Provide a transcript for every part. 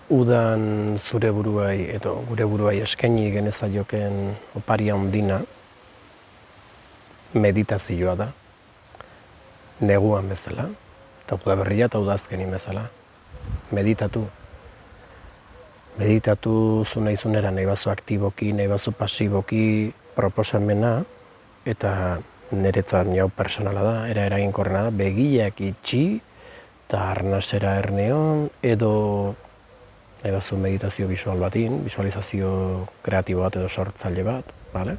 udan zure buruai edo gure buruai eskaini genezaioken oparia ondina meditazioa da, neguan bezala, eta udaberria eta udazkenin bezala. Meditatu. Meditatu zu nahizunera, nahi bazu aktiboki, nahi bazu pasiboki proposamena, eta niretzat jau personala da, eraginkorrena da, begiak itxi, eta arnasera erneon, edo nahi bazu meditazio visual batin, visualizazio kreatibo bat edo sortzaile bat, bale?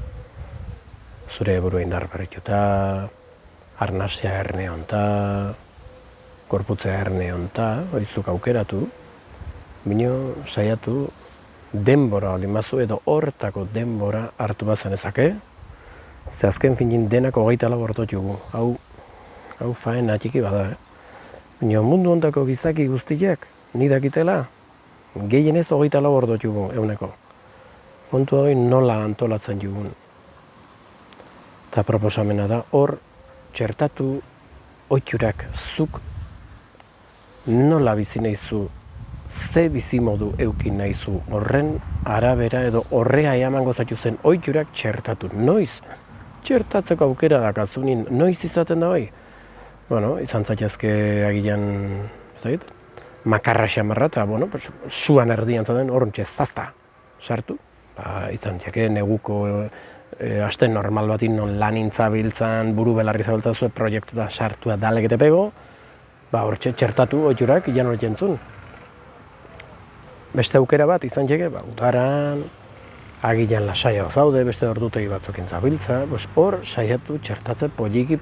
Zure burua indar berrituta, arnasea erneonta, korputzea erneonta, oizuk aukeratu, bino saiatu denbora olimazu edo horretako denbora hartu bazenezake, ze azken finin denak 24 ordu jugu, hau faena txiki bada, bino mundu hontako gizaki guztiak, ni dakitela, gehienez 24 ordu jugu eguneko. Kontu hori nola antolatzen jugun. Eta proposamena da, hor txertatu oiturak zuk nola bizi nahizu, ze bizimodu eukin nahizu horren arabera edo horrea eamango zaitu zen oiturak txertatu. Noiz? Txertatzeko aukera dakazunin, noiz izaten da hoi? Bueno, izan zaitezke agian, makarra xamarra eta, suan erdian zaten horrentxe zazta sartu. Izan jake neguko aste normal batin non lanin zabiltzan, buru belarri zabiltzan zuen proiektu da sartua dalekete pego, hortxe txertatu oiturak ilan hori jentzun. Beste aukera bat izan jake, udaran, agilan lasaia zaude, beste ordutegi batzukin zabiltza, hor saiatu txertatzen poliki.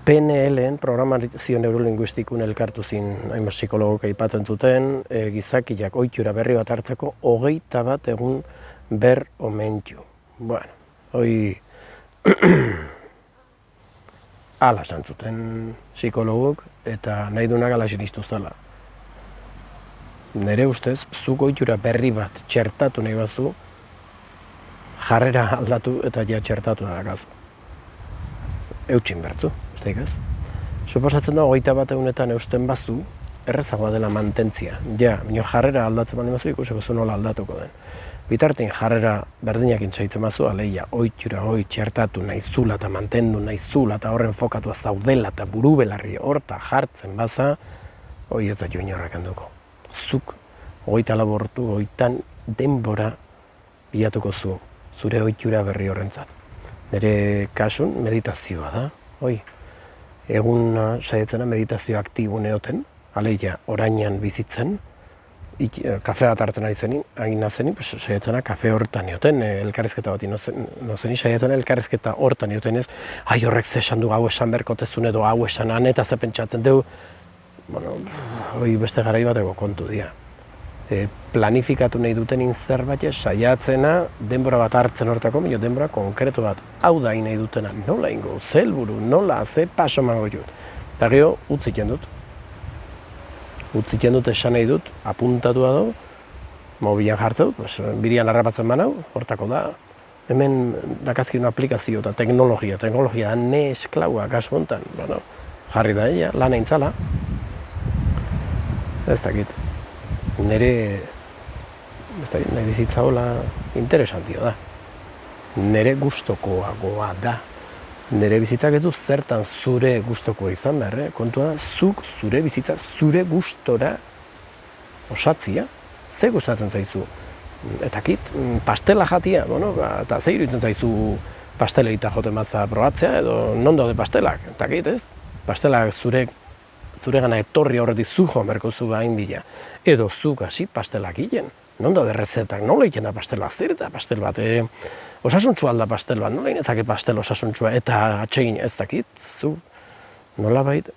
PNL-en, programazio neurolinguistikun elkartu zin, hainbat psikologok aipatzen zuten, gizakiak oitura berri bat hartzeko 21 egun ber omentu. Bueno, hoi ala esan zuten psikologok eta nahi dunak ala sinistu zela. Nere ustez, zuk oitura berri bat txertatu nahi bazu, jarrera aldatu eta ja txertatu dakazu. Eutxin bertzu, ez? Suposatzen da, 21 egunetan eusten bazu, errezagoa dela mantentzia. Ja, jarrera aldatzen baldin bazu, ikusiko zu nola aldatuko den. Bitartein jarrera berdinak intzaitzen bazu, aleia, oitura txertatu nahizula eta mantendu nahizula eta horren fokatua zaudela eta buru belarri horta jartzen baza, hoi ez da jo inorrak handuko. Zuk, 24 ordu, 20 denbora bilatuko zu, zure oitura berri horrentzat. Nire kasun meditazioa da, egun saietzena meditazio aktibo neoten, aleia orainan bizitzen, kafe bat hartzen ari nazenin, saietzena kafe horretan neoten, elkarrezketa bat nozenin, saietzena elkarrezketa horretan neoten ez, horrek ze esan du hau esan berkotezun edo hau esan eta ze pentsatzen dugu, beste garai bateko kontu dira. Planifikatu nahi duten zerbait saiatzena, denbora bat hartzen horretako, denbora konkretu bat. Hau da nahi dutena, nola ingo, ze helburu, nola, ze paso mango jut. Eta gero, utziken dut. Utziken dut esan nahi dut, apuntatua du, mobilan jartzen dut, birian harrapatzen banau, hortako da. Hemen dakazkin aplikazio eta teknologia da ne esklaua kasu honetan. Jarri da ella, lan eintzala. Ez dakit. Nire bizitza hola interesantio da. Nire gustokoagoa da. Nire bizitzak ez du zertan zure gustokoa izan behar, kontua da, zuk zure bizitza, zure gustora osatzia, ze gustatzen zaizu. Eta kit, pastela jatia, eta ze iruditzen zaizu pasteleita joten maza probatzea, edo non daude pastelak, eta kit, ez? Pastelak zure gana etorri horretik zu jomerko zu hain bila. Edo zuk hasi pastelak egiten. Non daude rezetak, nola egiten da pastela, zer eta pastel bat, osasuntxua alda pastel bat, nola inezake pastel osasuntxua eta atsegin ez dakit, zu nola bait,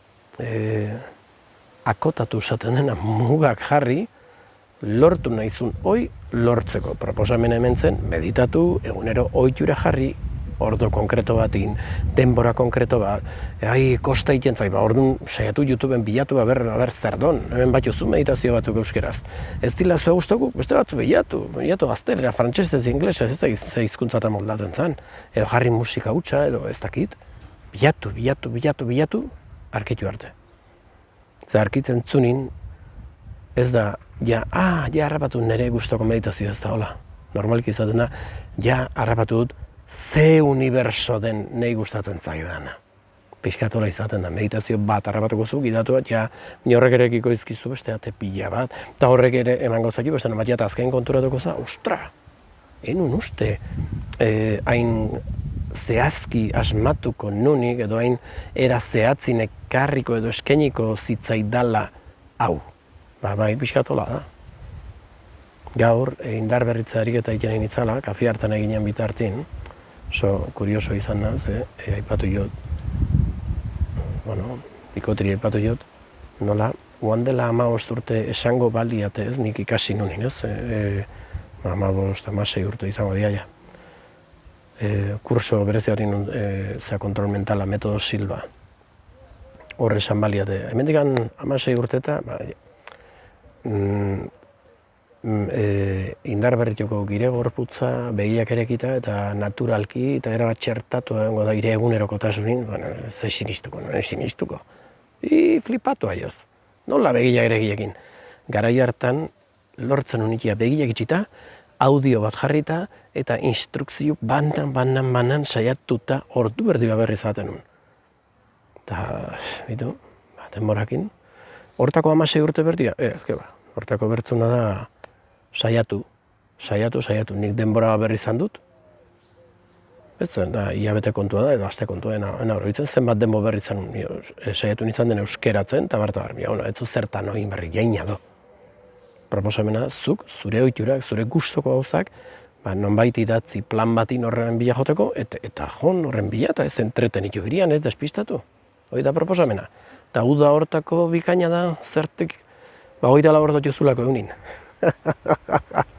akotatu esaten dena mugak jarri, lortu nahizun lortzeko. Proposamen hemen zen, meditatu, egunero ohitura jarri, ordo konkreto batin, denbora konkreto bat, kosta egiten zai, orduan saiatu YouTubeen bilatu, ber zerdon, hemen bat jozu meditazio batzuk euskeraz. Ez dila zua guztokuk, beste batzu bilatu gaztelera, frantsesez, inglesez, ez da hizkuntzatan moldatzen zen, edo jarri musika hutsa, edo ez dakit, bilatu, arkitu arte. Ze arkitzen zunin, Ez da, ja harrapatu nire gustoko meditazio ez da, hola. Normalki izaten da, ja harrapatu dut ze uniberso den nahi gustatzen zaidana. Pixkatola izaten da, meditazio bat harrapatuko zu, gidatu bat, ja, horrek ere ekiko izkizu beste ate pila bat, eta horrek ere emango zaitu, beste bat, eta azken konturatuko za, ostra, enun uste, hain zehazki asmatuko nunik, edo hain era zehatzin ekarriko edo eskeniko zitzaidala hau. Bai, pixkatola da. Gaur, indar berritze ariketa egiten itzala, kafe hartan eginen bitartin, kurioso izan da, aipatu jot, pikotri aipatu jot, nola, oan dela 15 urte esango baliate ez, nik ikasi nunin, ez, 15-16 urte izango diaia. Kurso berezi hori nun, kontrol mentala, metodo Silva, horre esan baliate. Hemendik 16 urte eta, indar berritoko gire gorputza, begiak erekita eta naturalki eta erabat txertatu egongo da ire egunerokotasunin, ez sinistuko. Flipatu aioz. Nola begiak erekiekin? Garai hartan lortzen unikia begiak itxita, audio bat jarrita eta instrukzio banan saiatuta ordu berdi berri zaten nun. Eta, bitu, denborakin, hortako 16 urte berdia? Hortako bertzuna da saiatu, nik denbora berri izan dut. Ez da, hilabete kontua da, edo aste kontua, oroitzen zenbat denbo berri izan, saiatu nintzen den euskeratzen, eta barta ez zu zertan egin berri, jaina do. Proposamena, zuk, zure ohiturak, zure gustoko gauzak, nonbait idatzi plan batin horren bila joteko, eta horren bila, eta ez entretenitu birian, ez despistatu. Hoi da proposamena. Eta uda hortako bikaina da, zertik, 24 ordotio zulako egunin.